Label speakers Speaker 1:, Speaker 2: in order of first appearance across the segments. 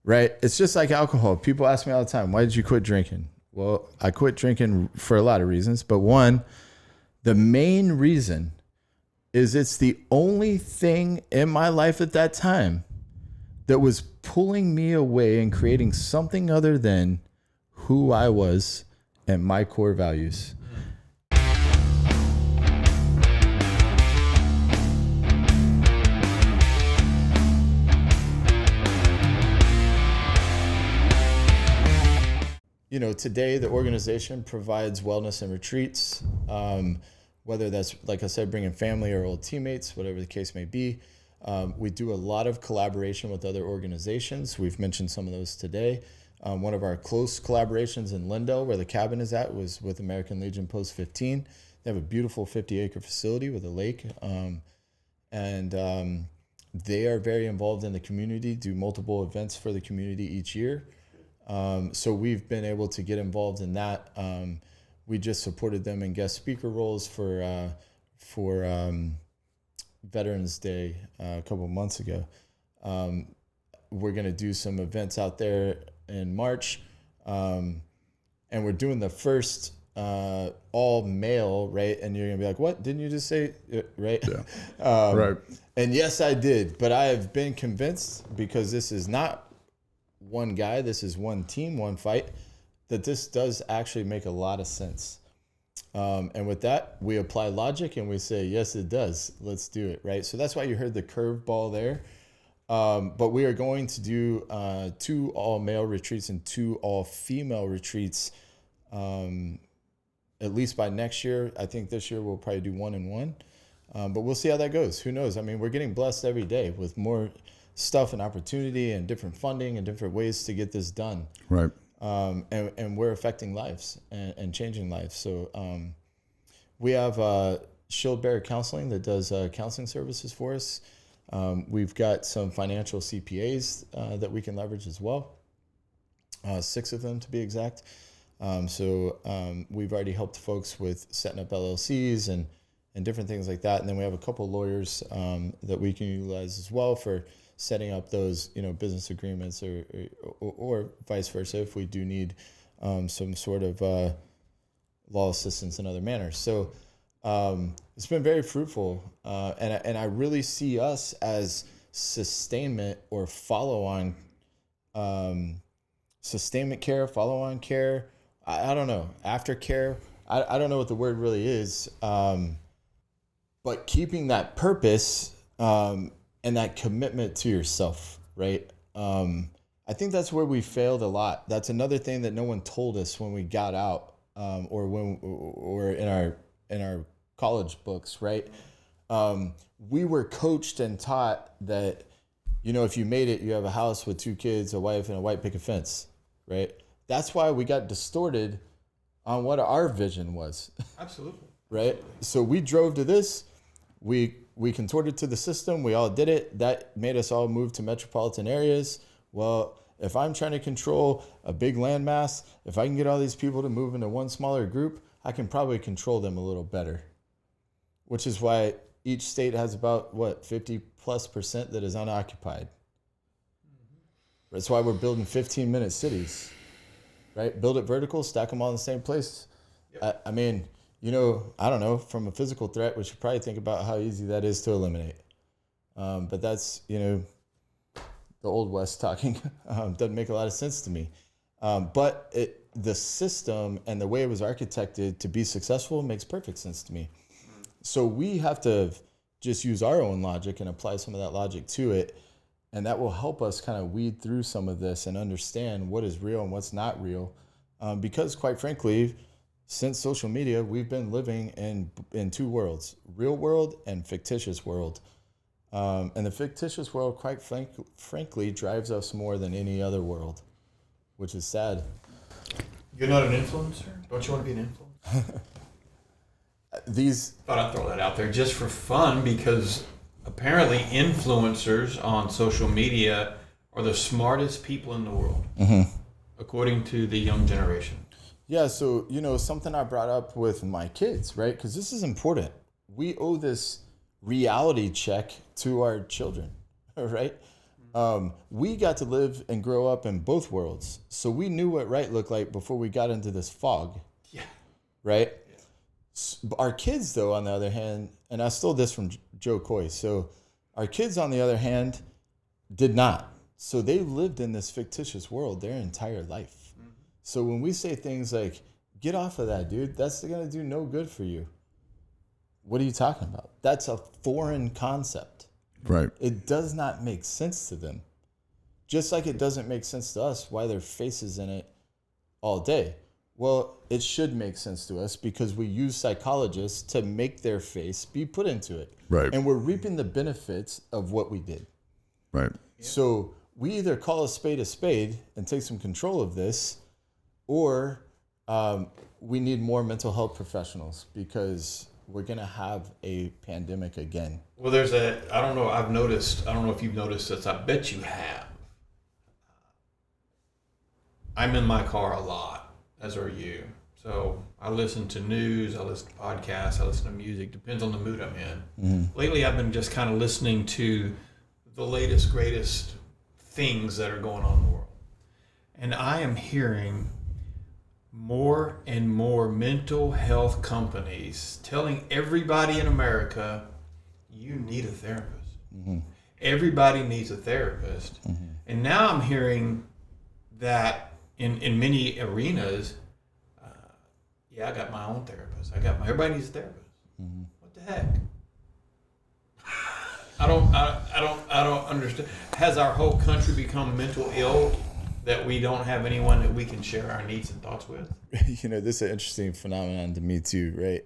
Speaker 1: right? It's just like alcohol. People ask me all the time, why did you quit drinking? Well, I quit drinking for a lot of reasons, but one, the main reason is it's the only thing in my life at that time that was pulling me away and creating something other than who I was and my core values. You know, today the organization provides wellness and retreats, whether that's, like I said, bringing family or old teammates, whatever the case may be. We do a lot of collaboration with other organizations. We've mentioned some of those today. One of our close collaborations in Lindell, where the cabin is at, was with American Legion Post 15. They have a beautiful 50-acre facility with a lake. And they are very involved in the community, do multiple events for the community each year. So we've been able to get involved in that. We just supported them in guest speaker roles for Veterans Day a couple of months ago. We're going to do some events out there in March, and we're doing the first all male, right? And you're going to be like, what? Didn't you just say, right?
Speaker 2: Yeah. Right.
Speaker 1: And yes, I did, but I have been convinced, because this is not one guy, this is one team, one fight, that this does actually make a lot of sense. And with that, we apply logic and we say, yes, it does. Let's do it, right? So that's why you heard the curveball there. But we are going to do 2 all-male retreats and 2 all-female retreats, at least by next year. I think this year we'll probably do 1 and 1. But we'll see how that goes. Who knows? I mean, we're getting blessed every day with more stuff and opportunity and different funding and different ways to get this done.
Speaker 2: Right.
Speaker 1: And we're affecting lives and changing lives. So we have Shield Bearer Counseling that does counseling services for us. We've got some financial CPAs that we can leverage as well. 6 of them to be exact. So we've already helped folks with setting up LLCs and different things like that. And then we have a couple lawyers that we can utilize as well for setting up those, business agreements or vice versa if we do need some sort of law assistance in other manners. So it's been very fruitful, and I really see us as sustainment or follow-on sustainment care, follow-on care. I don't know, aftercare. I don't know what the word really is, but keeping that purpose and that commitment to yourself, right? I think that's where we failed a lot. That's another thing that no one told us when we got out, or in our college books, right? We were coached and taught that, if you made it, you have a house with 2 kids, a wife, and a white picket fence, right? That's why we got distorted on what our vision was.
Speaker 3: Absolutely.
Speaker 1: Right? So we drove to this. We contorted to the system. We all did it. That made us all move to metropolitan areas. Well, if I'm trying to control a big landmass, if I can get all these people to move into one smaller group, I can probably control them a little better. Which is why each state has about, 50+% that is unoccupied. That's why we're building 15-minute cities, right? Build it vertical, stack them all in the same place. Yep. I mean, I don't know, from a physical threat, we should probably think about how easy that is to eliminate. But that's, the old West talking. Doesn't make a lot of sense to me. But the system and the way it was architected to be successful makes perfect sense to me. So we have to just use our own logic and apply some of that logic to it. And that will help us kind of weed through some of this and understand what is real and what's not real. Because quite frankly, since social media, we've been living in 2 worlds, real world and fictitious world. And the fictitious world, quite frankly, drives us more than any other world, which is sad.
Speaker 3: You're not an influencer? Don't you want to be an influencer? Thought I'd throw that out there just for fun, because apparently influencers on social media are the smartest people in the world, according to the young generation.
Speaker 1: Yeah, so, something I brought up with my kids, right? Because this is important. We owe this reality check to our children, right? We got to live and grow up in both worlds. So we knew what right looked like before we got into this fog.
Speaker 3: Yeah.
Speaker 1: Right? Our kids, though, on the other hand, and I stole this from Joe Coy. So our kids, on the other hand, did not. So they lived in this fictitious world their entire life. Mm-hmm. So when we say things like, get off of that, dude, that's going to do no good for you. What are you talking about? That's a foreign concept.
Speaker 2: Right.
Speaker 1: It does not make sense to them. Just like it doesn't make sense to us why their face is in it all day. Well, it should make sense to us because we use psychologists to make their face be put into it.
Speaker 2: Right.
Speaker 1: And we're reaping the benefits of what we did.
Speaker 2: Right.
Speaker 1: So we either call a spade and take some control of this, or we need more mental health professionals because we're going to have a pandemic again.
Speaker 3: Well, I don't know if you've noticed this, I bet you have. I'm in my car a lot, as are you. So I listen to news, I listen to podcasts, I listen to music, depends on the mood I'm in. Mm-hmm. Lately, I've been just kind of listening to the latest, greatest things that are going on in the world. And I am hearing more and more mental health companies telling everybody in America, you need a therapist. Mm-hmm. Everybody needs a therapist. Mm-hmm. And now I'm hearing that in many arenas, I got my own therapist. Everybody needs a therapist. Mm-hmm. What the heck? I don't understand. Has our whole country become mental ill that we don't have anyone that we can share our needs and thoughts with?
Speaker 1: This is an interesting phenomenon to me too, right?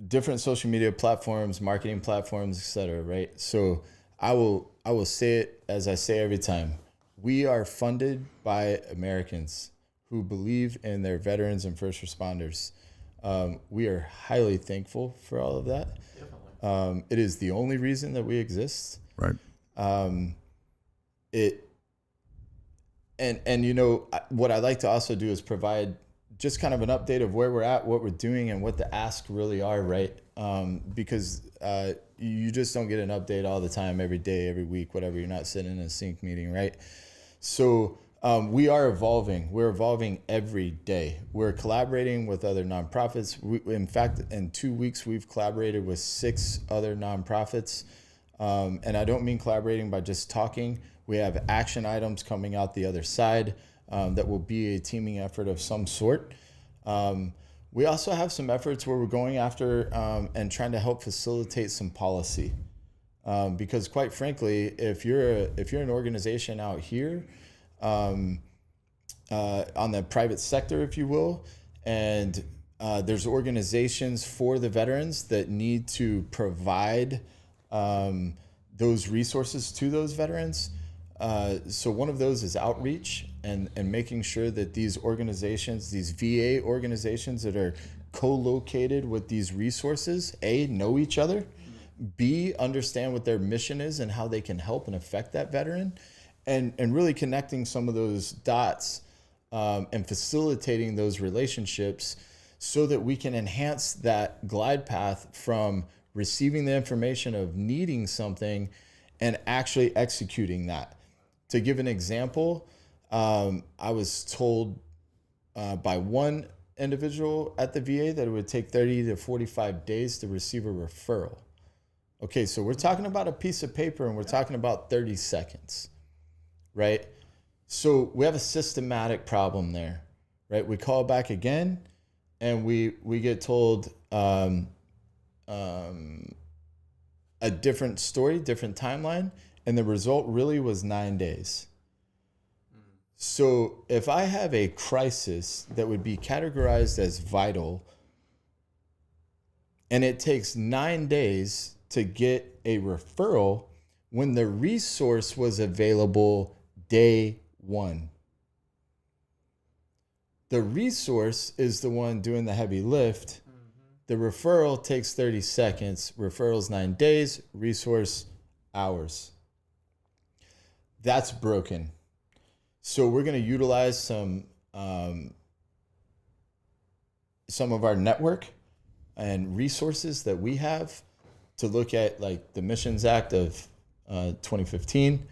Speaker 1: Different social media platforms, marketing platforms, etc. Right? So I will say it as I say every time. We are funded by Americans who believe in their veterans and first responders. We are highly thankful for all of that. Definitely. It is the only reason that we exist.
Speaker 2: Right.
Speaker 1: What I like to also do is provide just kind of an update of where we're at, what we're doing, and what the asks really are, right? Because you just don't get an update all the time, every day, every week, whatever. You're not sitting in a sync meeting, right? So we are evolving. We're evolving every day. We're collaborating with other nonprofits. In fact, in 2 weeks, we've collaborated with 6 other nonprofits. And I don't mean collaborating by just talking. We have action items coming out the other side that will be a teaming effort of some sort. We also have some efforts where we're going after and trying to help facilitate some policy. Because quite frankly, if you're an organization out here on the private sector, if you will, and there's organizations for the veterans that need to provide those resources to those veterans. So one of those is outreach and making sure that these organizations, these VA organizations that are co-located with these resources, A, know each other, B, understand what their mission is and how they can help and affect that veteran, and really connecting some of those dots and facilitating those relationships so that we can enhance that glide path from receiving the information of needing something and actually executing that. To give an example, I was told by one individual at the VA that it would take 30 to 45 days to receive a referral. Okay, so we're talking about a piece of paper and we're talking about 30 seconds, right? So we have a systematic problem there, right? We call back again and we get told a different story, different timeline, and the result really was 9 days. So if I have a crisis that would be categorized as vital, and it takes 9 days to get a referral when the resource was available day one. The resource is the one doing the heavy lift. The referral takes 30 seconds, referral's 9 days, resource hours. That's broken. So we're going to utilize some of our network and resources that we have to look at like the Missions Act of 2015.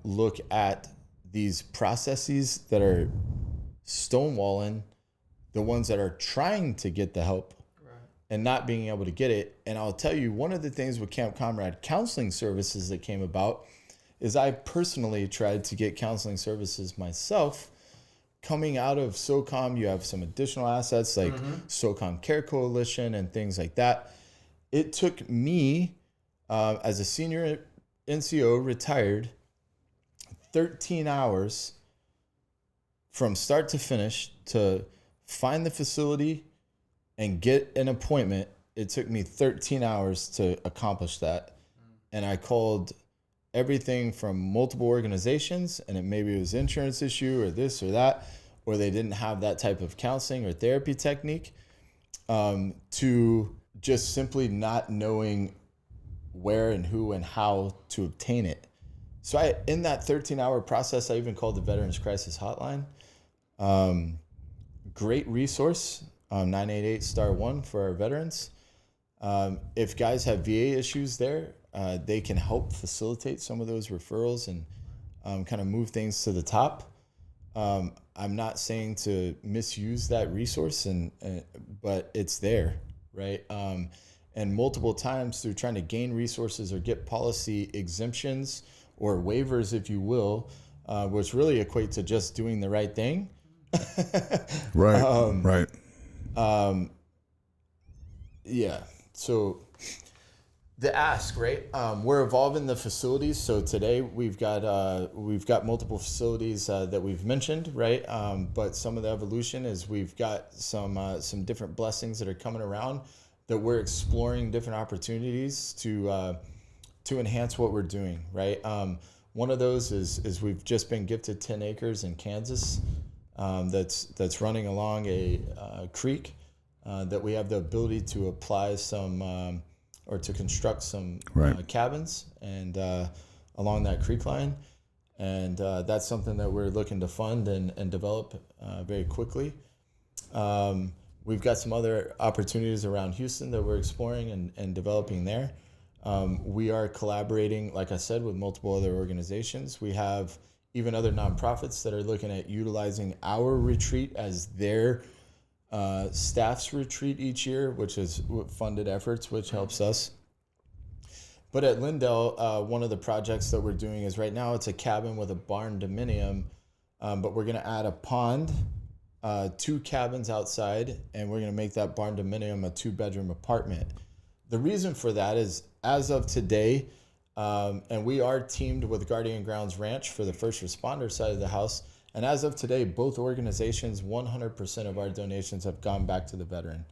Speaker 1: Look at these processes that are stonewalling the ones that are trying to get the help and not being able to get it. And I'll tell you, one of the things with Camp Comrade counseling services that came about is I personally tried to get counseling services myself. Coming out of SOCOM, you have some additional assets like SOCOM Care Coalition and things like that. It took me, as a senior NCO, retired, 13 hours from start to finish to find the facility and get an appointment. It took me 13 hours to accomplish that. And I called everything from multiple organizations, and maybe it was insurance issue or this or that, or they didn't have that type of counseling or therapy technique, to just simply not knowing where and who and how to obtain it. So in that 13-hour process, I even called the Veterans Crisis Hotline. Great resource, 988*1 for our veterans. If guys have VA issues there, they can help facilitate some of those referrals and kind of move things to the top. I'm not saying to misuse that resource, but it's there, right? And multiple times through trying to gain resources or get policy exemptions or waivers, if you will, which really equate to just doing the right thing.
Speaker 2: Right.
Speaker 1: Yeah. So the ask, right? We're evolving the facilities. So today we've got multiple facilities that we've mentioned, right? But some of the evolution is we've got some different blessings that are coming around that we're exploring different opportunities to enhance what we're doing, right? One of those is we've just been gifted 10 acres in Kansas. That's running along a creek that we have the ability to apply some or to construct some cabins and along that creek line, and that's something that we're looking to fund and develop very quickly. We've got some other opportunities around Houston that we're exploring and developing there. We are collaborating, like I said, with multiple other organizations. We have even other nonprofits that are looking at utilizing our retreat as their staff's retreat each year, which is funded efforts, which helps us. But at Lindell, one of the projects that we're doing is right now it's a cabin with a barn dominium, but we're going to add a pond, 2 cabins outside, and we're going to make that barn dominium a 2-bedroom apartment. The reason for that is, as of today, and we are teamed with Guardian Grounds Ranch for the first responder side of the house. And as of today, both organizations, 100% of our donations have gone back to the veteran.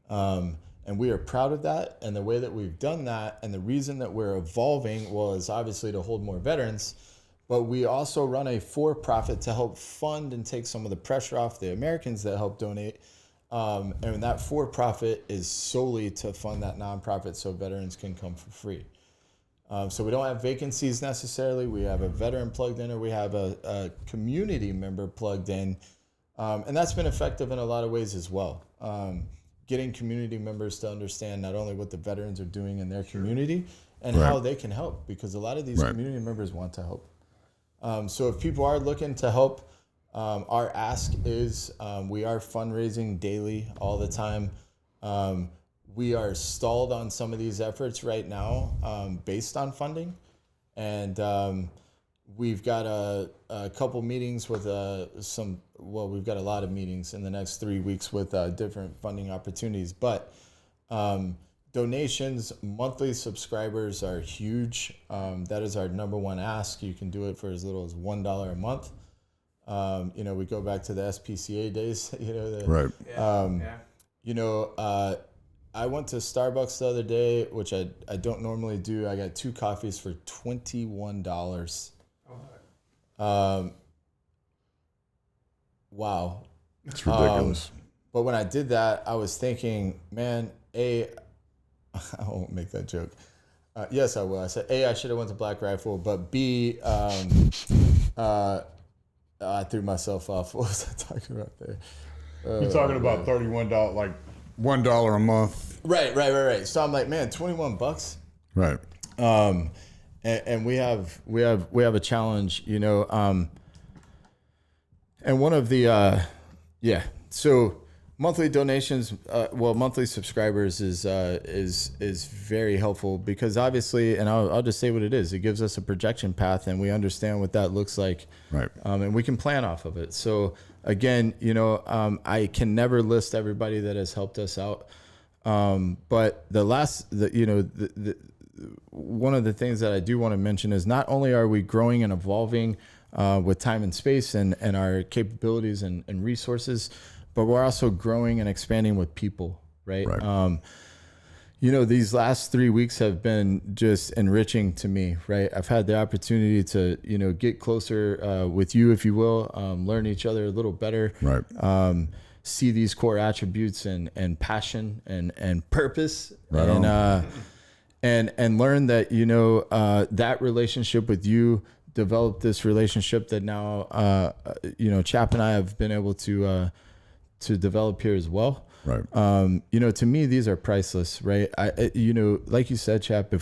Speaker 1: And we are proud of that. And the way that we've done that, and the reason that we're evolving, is obviously to hold more veterans. But we also run a for-profit to help fund and take some of the pressure off the Americans that help donate. And that for-profit is solely to fund that nonprofit so veterans can come for free. So we don't have vacancies necessarily. We have a veteran plugged in, or we have a community member plugged in. And that's been effective in a lot of ways as well. Getting community members to understand not only what the veterans are doing in their community and how they can help, because a lot of these community members want to help. So if people are looking to help, our ask is we are fundraising daily, all the time. We are stalled on some of these efforts right now based on funding. And we've got a couple meetings with we've got a lot of meetings in the next 3 weeks with different funding opportunities. But donations, monthly subscribers are huge. That is our number one ask. You can do it for as little as $1 a month. We go back to the SPCA days. I went to Starbucks the other day, which I don't normally do. I got 2 coffees for $21. Wow.
Speaker 2: That's ridiculous.
Speaker 1: But when I did that, I was thinking, man, I won't make that joke. Yes, I will. I said, I should have went to Black Rifle, but B, I threw myself off. What was I talking about there?
Speaker 2: You're talking about $31, like $1 a month.
Speaker 1: Right. So I'm like, man, $21.
Speaker 2: Right.
Speaker 1: and we have a challenge, you know, and one of the so monthly donations, monthly subscribers is very helpful, because obviously, and I'll just say what it is. It gives us a projection path, and we understand what that looks like,
Speaker 2: Right.
Speaker 1: And we can plan off of it. So again, you know, I can never list everybody that has helped us out, but one of the things that I do want to mention is not only are we growing and evolving with time and space and our capabilities and resources, but we're also growing and expanding with people, right? You know, these last 3 weeks have been just enriching to me, right? I've had the opportunity to, you know, get closer with you, if you will, learn each other a little better,
Speaker 2: Right.
Speaker 1: See these core attributes and passion and purpose,
Speaker 2: Right
Speaker 1: and learn that, you know, that relationship with you developed this relationship that now, you know, Chap and I have been able to develop here as well.
Speaker 2: Right.
Speaker 1: You know, to me, these are priceless, right? You know, like you said, Chap,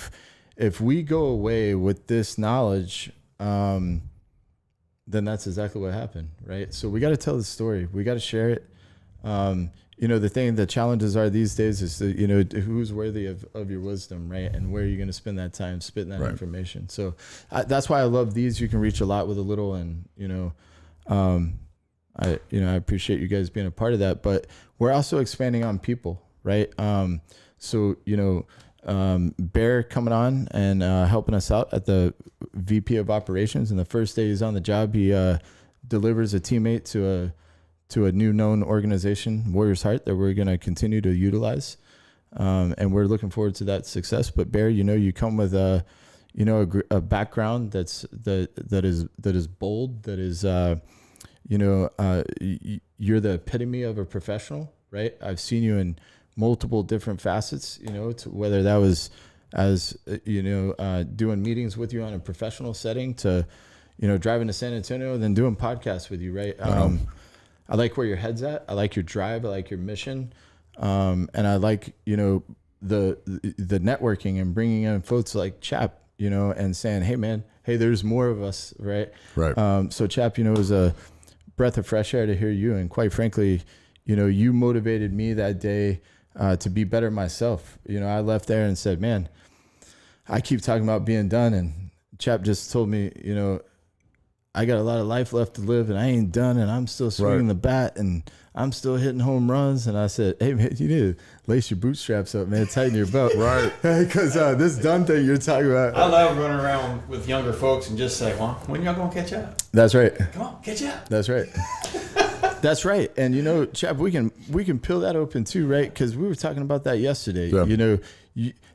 Speaker 1: if we go away with this knowledge, then that's exactly what happened, right? So we got to tell the story. We got to share it. You know, the challenges are these days is that, you know, who's worthy of your wisdom, right? And where are you going to spend that time spitting that information? So that's why I love these. You can reach a lot with a little, and, you know, I appreciate you guys being a part of that, but we're also expanding on people, right? So, you know, Bear coming on and helping us out at the VP of operations. And the first day he's on the job, he delivers a teammate to a new known organization, Warriors Heart, that we're going to continue to utilize. And we're looking forward to that success. But Bear, you know, you come with a background that is bold, that is, you know, you're the epitome of a professional, right? I've seen you in multiple different facets, you know, whether that was as, you know, doing meetings with you on a professional setting, to, you know, driving to San Antonio, then doing podcasts with you, right? I like where your head's at. I like your drive. I like your mission. And I like, you know, the networking and bringing in folks like Chap, you know, and saying, hey man, hey, there's more of us. Right.
Speaker 2: Right.
Speaker 1: So Chap, you know, it was a breath of fresh air to hear you. And quite frankly, you know, you motivated me that day, to be better myself. You know, I left there and said, man, I keep talking about being done. And Chap just told me, you know, I got a lot of life left to live, and I ain't done, and I'm still swinging the bat, and I'm still hitting home runs. And I said, hey, man, you need to lace your bootstraps up, man, tighten your belt.
Speaker 2: Right.
Speaker 1: Because this done thing you're talking about.
Speaker 3: I love running around with younger folks and just say, well, when y'all going to catch up?
Speaker 1: That's right.
Speaker 3: Come on, catch up.
Speaker 1: That's right. That's right. And, you know, Chap, we can peel that open too, right? Because we were talking about that yesterday.
Speaker 2: Yeah.
Speaker 1: You know,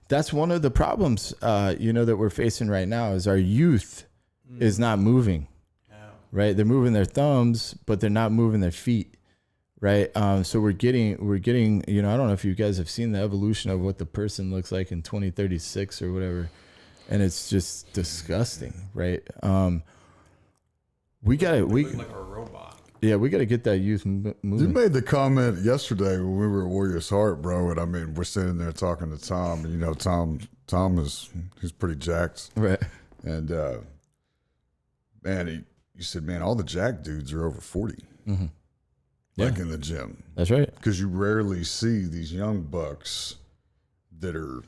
Speaker 1: that's one of the problems, you know, that we're facing right now is our youth is not moving. Right, they're moving their thumbs, but they're not moving their feet. Right, so we're getting. You know, I don't know if you guys have seen the evolution of what the person looks like in 2036 or whatever, and it's just disgusting. Right, we look
Speaker 3: like a robot.
Speaker 1: Yeah, we gotta get that youth moving.
Speaker 2: You made the comment yesterday when we were at Warriors Heart, bro, and I mean, we're sitting there talking to Tom, and you know, Tom he's pretty jacked,
Speaker 1: right?
Speaker 2: And man, you said, man, all the jack dudes are over 40, like in the gym.
Speaker 1: That's right.
Speaker 2: Because you rarely see these young bucks that are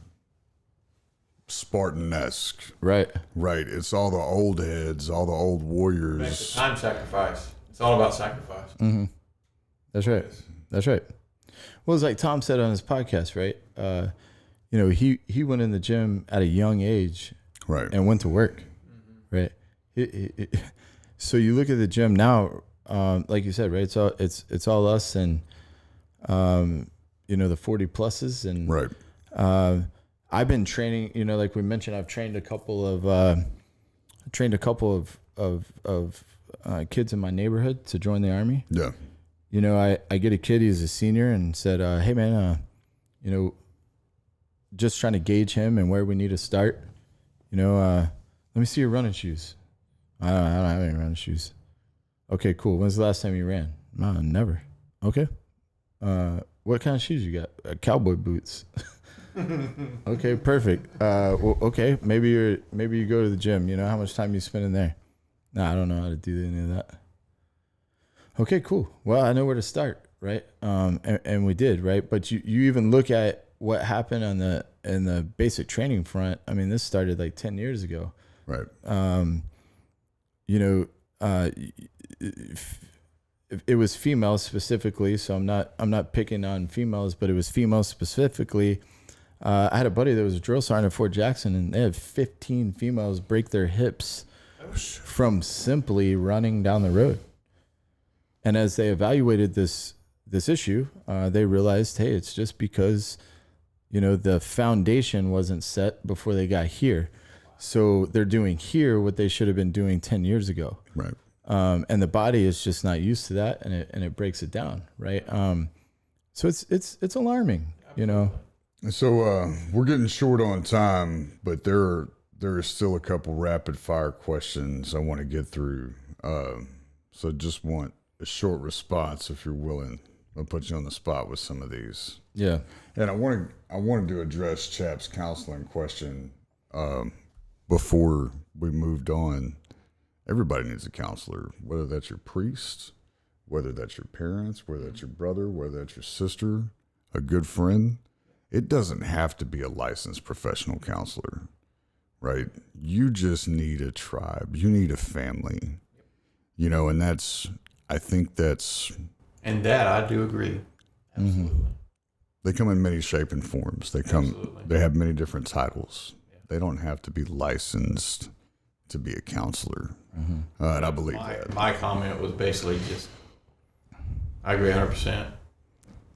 Speaker 2: Spartan-esque.
Speaker 1: Right.
Speaker 2: Right. It's all the old heads, all the old warriors.
Speaker 3: It's time sacrifice. It's all about sacrifice.
Speaker 1: Mm-hmm. That's right. That's right. Well, it's like Tom said on his podcast, right? You know, he went in the gym at a young age,
Speaker 2: right,
Speaker 1: and went to work, right? So you look at the gym now, like you said, right? It's all us and, you know, the 40 pluses and
Speaker 2: right.
Speaker 1: I've been training, you know, like we mentioned, I've trained a couple of kids in my neighborhood to join the Army.
Speaker 2: Yeah.
Speaker 1: You know, I get a kid, he's a senior, and said, hey man, you know, just trying to gauge him and where we need to start. You know, let me see your running shoes. I don't have any running shoes. Okay, cool. When's the last time you ran? No, never. Okay. What kind of shoes you got? Cowboy boots. Okay, perfect. Well, okay, maybe you go to the gym. You know how much time you spend in there? No, I don't know how to do any of that. Okay, cool. Well, I know where to start, right? And we did, right? But you even look at what happened in the basic training front. I mean, this started like 10 years ago.
Speaker 2: Right.
Speaker 1: You know, it was females specifically, so I'm not picking on females, but it was females specifically. I had a buddy that was a drill sergeant at Fort Jackson, and they had 15 females break their hips from simply running down the road. And as they evaluated this issue, they realized, hey, it's just because, you know, the foundation wasn't set before they got here. So they're doing here what they should have been doing 10 years ago.
Speaker 2: Right.
Speaker 1: And the body is just not used to that, and it breaks it down, right? So it's alarming, you know.
Speaker 2: So we're getting short on time, but there are still a couple rapid fire questions I want to get through. So just want a short response if you're willing. I'll put you on the spot with some of these.
Speaker 1: Yeah.
Speaker 2: And I wanted to address Chap's counseling question before we moved on. Everybody needs a counselor, whether that's your priest, whether that's your parents, whether that's your brother, whether that's your sister, a good friend. It doesn't have to be a licensed professional counselor, right? You just need a tribe. You need a family, you know, and I think that's.
Speaker 3: And that I do agree. Absolutely.
Speaker 2: They come in many shape and forms. They have many different titles. Yeah. They don't have to be licensed to be a counselor. And I believe that.
Speaker 3: My comment was basically just, I agree 100%.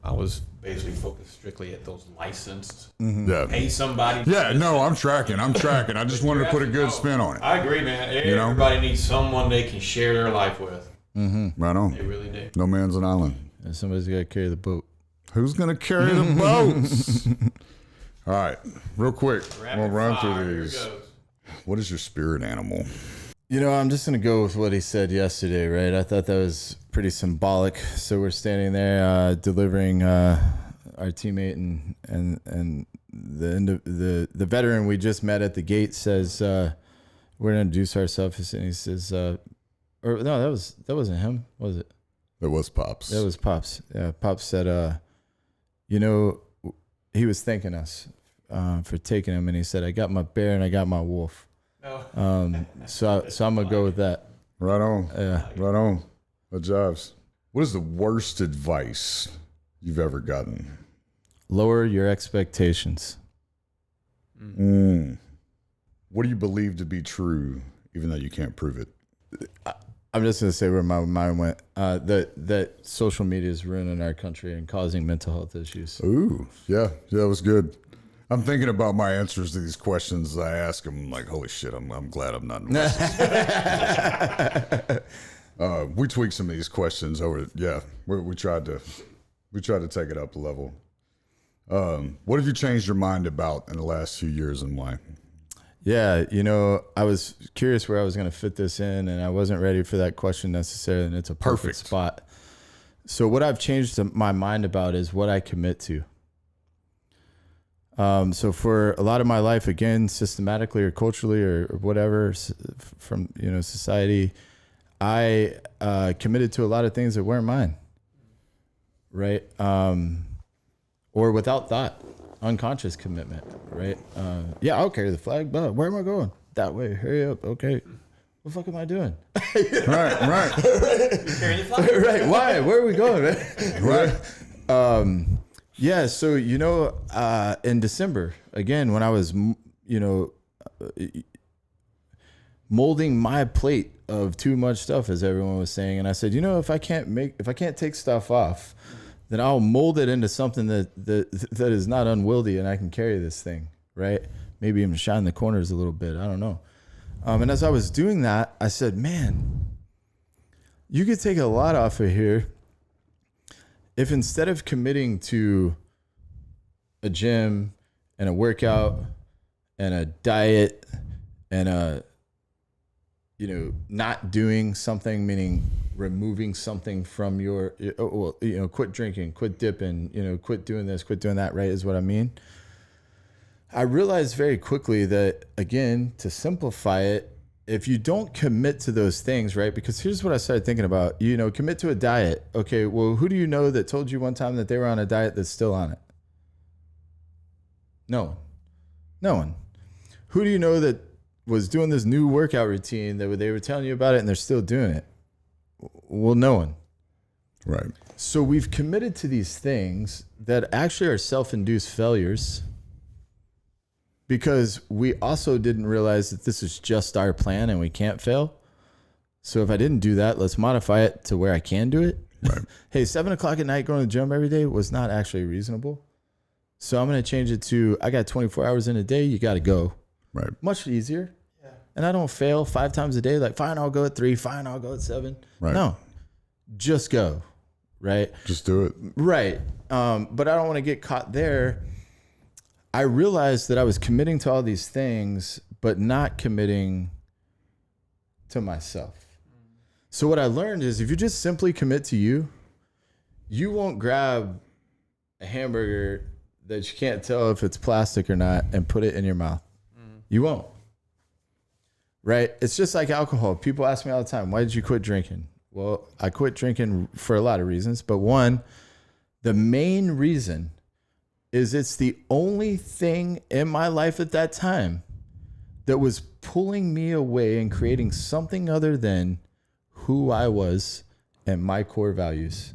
Speaker 3: I was basically focused strictly at those licensed.
Speaker 2: Yeah.
Speaker 3: Pay somebody.
Speaker 2: Yeah, no, I'm tracking. I just wanted to put a good spin on it.
Speaker 3: I agree, man. Everybody needs someone they can share their life with.
Speaker 2: Right on.
Speaker 3: They really do.
Speaker 2: No man's an island.
Speaker 1: And somebody's got to carry the boat.
Speaker 2: Who's going to carry the boats? All right, real quick. We'll run through
Speaker 3: Here
Speaker 2: these.
Speaker 3: goes.
Speaker 2: What is your spirit animal?
Speaker 1: You know, I'm just going to go with what he said yesterday, right? I thought that was pretty symbolic. So we're standing there delivering our teammate and the veteran we just met at the gate says, we're going to introduce ourselves. And he says, or no, that wasn't him, was it?
Speaker 2: It was Pops.
Speaker 1: That was Pops. Yeah, Pops said, you know, he was thanking us for taking him. And he said, I got my bear and I got my wolf. So I'm gonna go with that.
Speaker 2: Right on.
Speaker 1: Yeah.
Speaker 2: Right on. That jives. What is the worst advice you've ever gotten?
Speaker 1: Lower your expectations.
Speaker 2: What do you believe to be true, even though you can't prove it?
Speaker 1: I'm just gonna say where my mind went. That social media is ruining our country and causing mental health issues.
Speaker 2: Ooh, yeah, that was good. I'm thinking about my answers to these questions I ask them. Like, holy shit, I'm glad I'm not. We tweaked some of these questions over. Yeah, we tried to take it up a level. What have you changed your mind about in the last few years and why?
Speaker 1: Yeah, you know, I was curious where I was going to fit this in, and I wasn't ready for that question necessarily, and it's a perfect spot. So what I've changed my mind about is what I commit to. So for a lot of my life, again, systematically or culturally or whatever from, you know, society, I committed to a lot of things that weren't mine, right? Or without thought, unconscious commitment, right? Yeah, I'll carry the flag, but where am I going? That way, hurry up, okay. What the fuck am I doing?
Speaker 2: Right.
Speaker 3: Carry the flag.
Speaker 1: Right, why? Where are we going, man?
Speaker 2: Right.
Speaker 1: Yeah, so, you know, in December, again, when I was, you know, molding my plate of too much stuff, as everyone was saying, and I said, you know, if I can't take stuff off, then I'll mold it into something that is not unwieldy, and I can carry this thing, right? Maybe even shine the corners a little bit. I don't know. And as I was doing that, I said, man, you could take a lot off of here if instead of committing to a gym and a workout and a diet and a, you know, not doing something, meaning removing something from your, well, you know, quit drinking, quit dipping, you know, quit doing this, quit doing that, right, is what I mean. I realized very quickly that, again, to simplify it, if you don't commit to those things, right? Because here's what I started thinking about, commit to a diet. Okay, well, who do you know that told you one time that they were on a diet that's still on it? No one. No one. Who do you know that was doing this new workout routine that they were telling you about it and they're still doing it? Well, no one.
Speaker 2: Right.
Speaker 1: So we've committed to these things that actually are self-induced failures because we also didn't realize that this is just our plan and we can't fail. So if I didn't do that, let's modify it to where I can do it.
Speaker 2: Right.
Speaker 1: Hey, 7:00 at night going to the gym every day was not actually reasonable. So I'm going to change it to, I got 24 hours in a day. You got to go.
Speaker 2: Right.
Speaker 1: Much easier. Yeah. And I don't fail 5 times a day. Like, fine, I'll go at 3. Fine, I'll go at 7.
Speaker 2: Right.
Speaker 1: No, just go. Right.
Speaker 2: Just do it.
Speaker 1: Right. But I don't want to get caught there. I realized that I was committing to all these things, but not committing to myself. So what I learned is if you just simply commit to you, you won't grab a hamburger that you can't tell if it's plastic or not and put it in your mouth. You won't. Right? It's just like alcohol. People ask me all the time, why did you quit drinking? Well, I quit drinking for a lot of reasons, but one, the main reason is it's the only thing in my life at that time that was pulling me away and creating something other than who I was and my core values.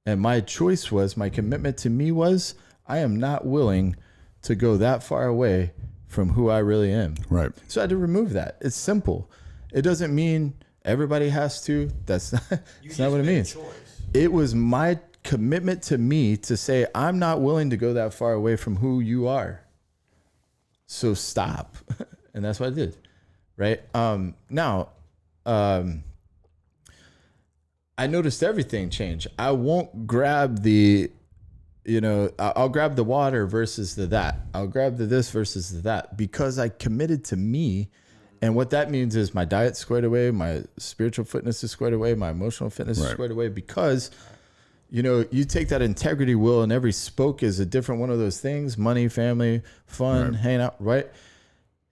Speaker 1: And my choice was, my commitment to me was, I am not willing to go that far away from who I really am.
Speaker 2: Right.
Speaker 1: So I had to remove that. It's simple. It doesn't mean everybody has to. That's not what it means. It was my commitment to me to say, I'm not willing to go that far away from who you are. So stop. And that's what I did. Right. Now, I noticed everything change. I won't grab I'll grab the water versus the that. I'll grab the this versus the that because I committed to me. And what that means is my diet's squared away, my spiritual fitness is squared away, my emotional fitness is squared away because, you take that integrity wheel and every spoke is a different one of those things, money, family, fun, hanging out, right?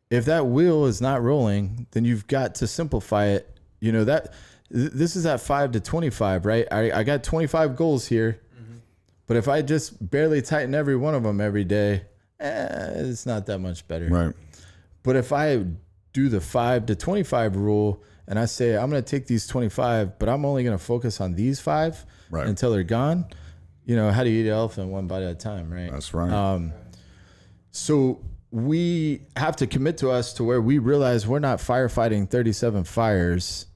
Speaker 1: If that wheel is not rolling, then you've got to simplify it. This is at 5 to 25, right? I got 25 goals here, but if I just barely tighten every one of them every day, it's not that much better.
Speaker 2: Right.
Speaker 1: But if I do the 5 to 25 rule and I say, I'm going to take these 25, but I'm only going to focus on these 5 until they're gone. How do you eat an elephant one bite at a time, right?
Speaker 2: That's right.
Speaker 1: So we have to commit to us to where we realize we're not firefighting 37 fires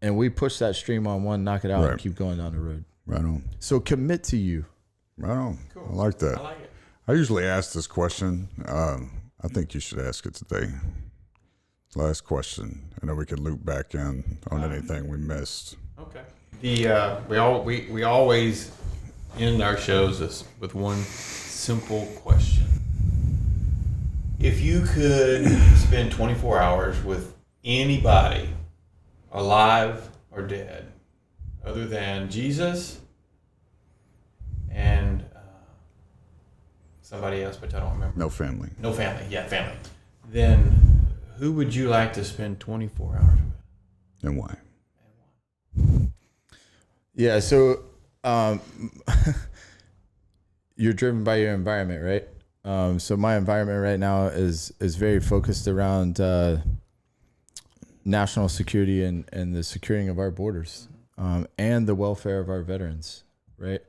Speaker 1: and we push that stream on one, knock it out and keep going down the road.
Speaker 2: Right on.
Speaker 1: So commit to you.
Speaker 2: Right on.
Speaker 3: Cool.
Speaker 2: I like that.
Speaker 3: I like it.
Speaker 2: I usually ask this question. I think you should ask it today. Last question. I know we could loop back in on anything we missed.
Speaker 3: Okay. We always end our shows with one simple question. If you could spend 24 hours with anybody, alive or dead, other than Jesus and somebody else, but I don't remember.
Speaker 2: No family.
Speaker 3: No family. Yeah, family. Then who would you like to spend 24 hours with?
Speaker 2: And why?
Speaker 1: Yeah. So you're driven by your environment, right? So my environment right now is very focused around national security and the securing of our borders and the welfare of our veterans, right?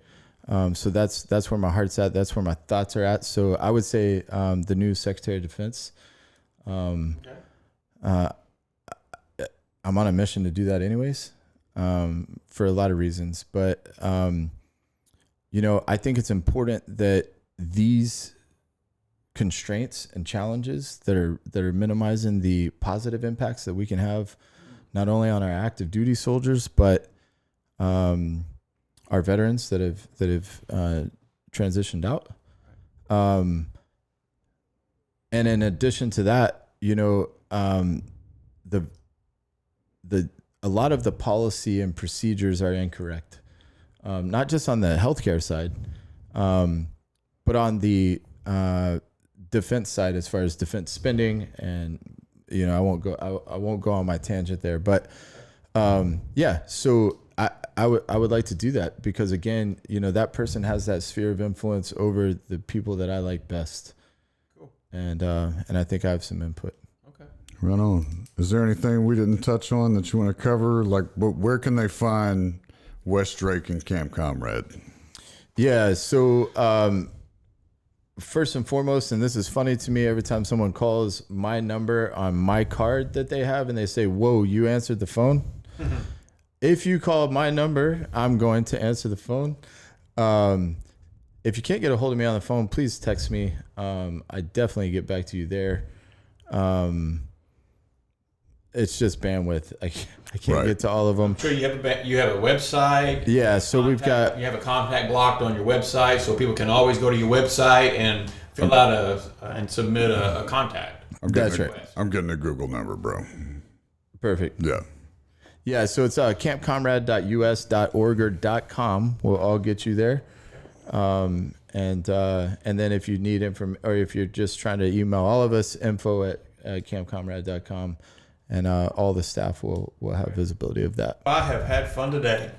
Speaker 1: So that's where my heart's at. That's where my thoughts are at. So I would say the new Secretary of Defense. I'm on a mission to do that anyways, for a lot of reasons. But, I think it's important that these constraints and challenges that are minimizing the positive impacts that we can have not only on our active duty soldiers, but our veterans that have transitioned out. And in addition to that, a lot of the policy and procedures are incorrect, not just on the healthcare side, but on the defense side as far as defense spending, and I won't go on my tangent there, but so I would like to do that because again, that person has that sphere of influence over the people that I like best.
Speaker 3: Cool.
Speaker 1: And I think I have some input.
Speaker 3: Okay.
Speaker 2: Right on. Is there anything we didn't touch on that you want to cover? Like, where can they find Wes Drake and Camp Comrade?
Speaker 1: Yeah. So, first and foremost, and this is funny to me every time someone calls my number on my card that they have and they say, "Whoa, you answered the phone." If you call my number, I'm going to answer the phone. If you can't get a hold of me on the phone, please text me. I definitely get back to you there. It's just bandwidth. I can't get to all of them.
Speaker 3: I'm sure you have a website.
Speaker 1: Yeah, so
Speaker 3: you have a contact blocked on your website, so people can always go to your website and fill out and submit a contact.
Speaker 1: That's right.
Speaker 2: I'm getting a Google number, bro.
Speaker 1: Perfect.
Speaker 2: Yeah.
Speaker 1: Yeah, so it's campcomrade.us.org or .com. We'll all get you there. And then if you need or if you're just trying to email all of us, info@campcomrade.com, and all the staff will have visibility of that.
Speaker 3: I have had fun today.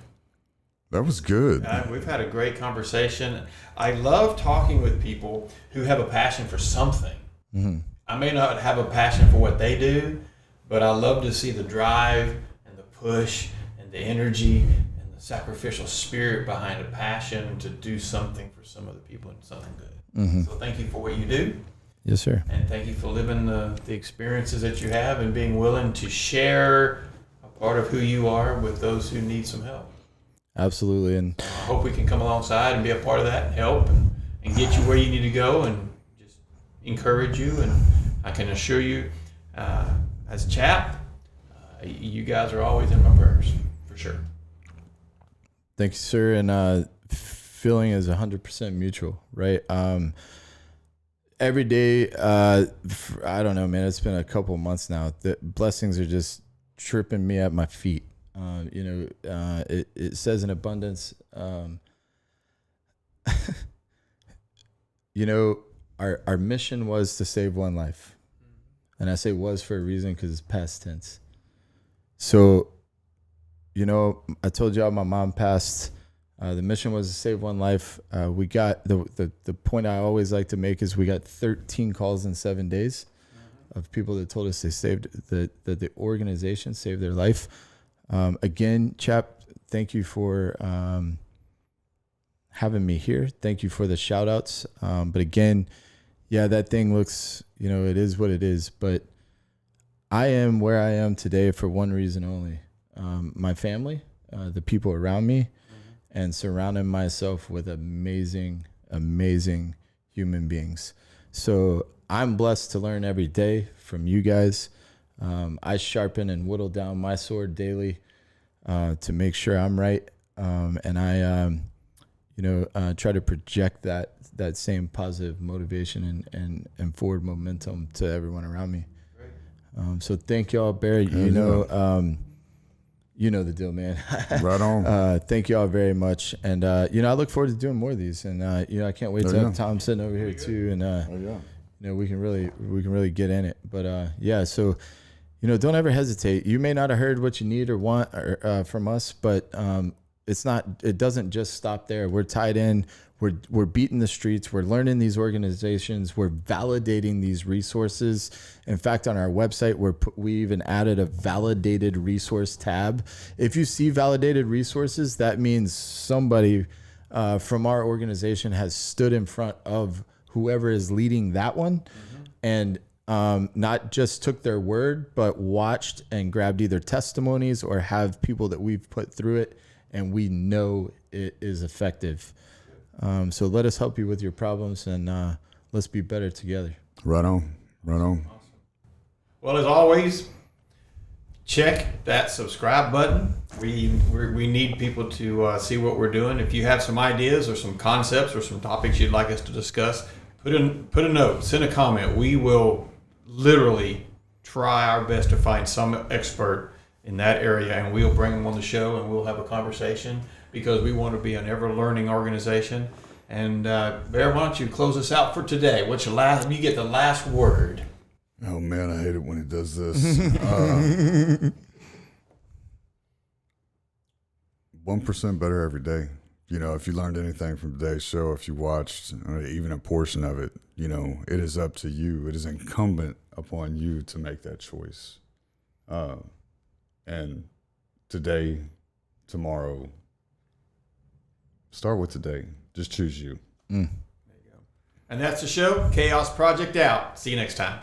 Speaker 2: That was good.
Speaker 3: We've had a great conversation. I love talking with people who have a passion for something.
Speaker 1: Mm-hmm.
Speaker 3: I may not have a passion for what they do, but I love to see the drive and the push and the energy and the sacrificial spirit behind a passion to do something for some other people and something good.
Speaker 1: Mm-hmm.
Speaker 3: So thank you for what you do.
Speaker 1: Yes, sir.
Speaker 3: And thank you for living the experiences that you have and being willing to share a part of who you are with those who need some help.
Speaker 1: Absolutely. And
Speaker 3: I hope we can come alongside and be a part of that and help and get you where you need to go and just encourage you. And I can assure you, as a chap, you guys are always in my prayers, for sure.
Speaker 1: Thank you, sir. And feeling is 100% mutual, right? Every day, I don't know, man, it's been a couple of months now. The blessings are just tripping me at my feet. It says in abundance, our mission was to save one life. And I say was for a reason because it's past tense. So, I told y'all my mom passed. The mission was to save one life. We got the point I always like to make is we got 13 calls in 7 days of people that told us they saved that the organization saved their life. Again, chap, thank you for having me here. Thank you for the shout outs. But again, yeah, that thing looks, it is what it is. But I am where I am today for one reason only. My family, the people around me, and surrounding myself with amazing, amazing human beings. So I'm blessed to learn every day from you guys. I sharpen and whittle down my sword daily to make sure I'm right. And I, try to project that same positive motivation and forward momentum to everyone around me. So thank y'all, Barry. You know the deal, man.
Speaker 2: Right on.
Speaker 1: Thank you all very much. And, I look forward to doing more of these. And, I can't wait to have Tom sitting over here too. And, we can really get in it. But, so, don't ever hesitate. You may not have heard what you need or want from us, but it doesn't just stop there. We're tied in. We're beating the streets. We're learning these organizations. We're validating these resources. In fact, on our website, we even added a validated resource tab. If you see validated resources, that means somebody from our organization has stood in front of whoever is leading that one, and not just took their word, but watched and grabbed either testimonies or have people that we've put through it, and we know it is effective. So let us help you with your problems, and let's be better together.
Speaker 2: Right on.
Speaker 3: Awesome. Well, as always, check that subscribe button. We need people to see what we're doing. If you have some ideas or some concepts or some topics you'd like us to discuss, put a note, send a comment. We will literally try our best to find some expert in that area, and we'll bring them on the show and we'll have a conversation, because we want to be an ever-learning organization. And Bear, why don't you close us out for today? What's your last? You get the last word.
Speaker 2: Oh man, I hate it when he does this. 1% better every day. You know, if you learned anything from today's show, if you watched even a portion of it, you know, it is up to you. It is incumbent upon you to make that choice. And today, tomorrow, start with today. Just choose you.
Speaker 3: There you go. And that's the show. Chaos Project out. See you next time.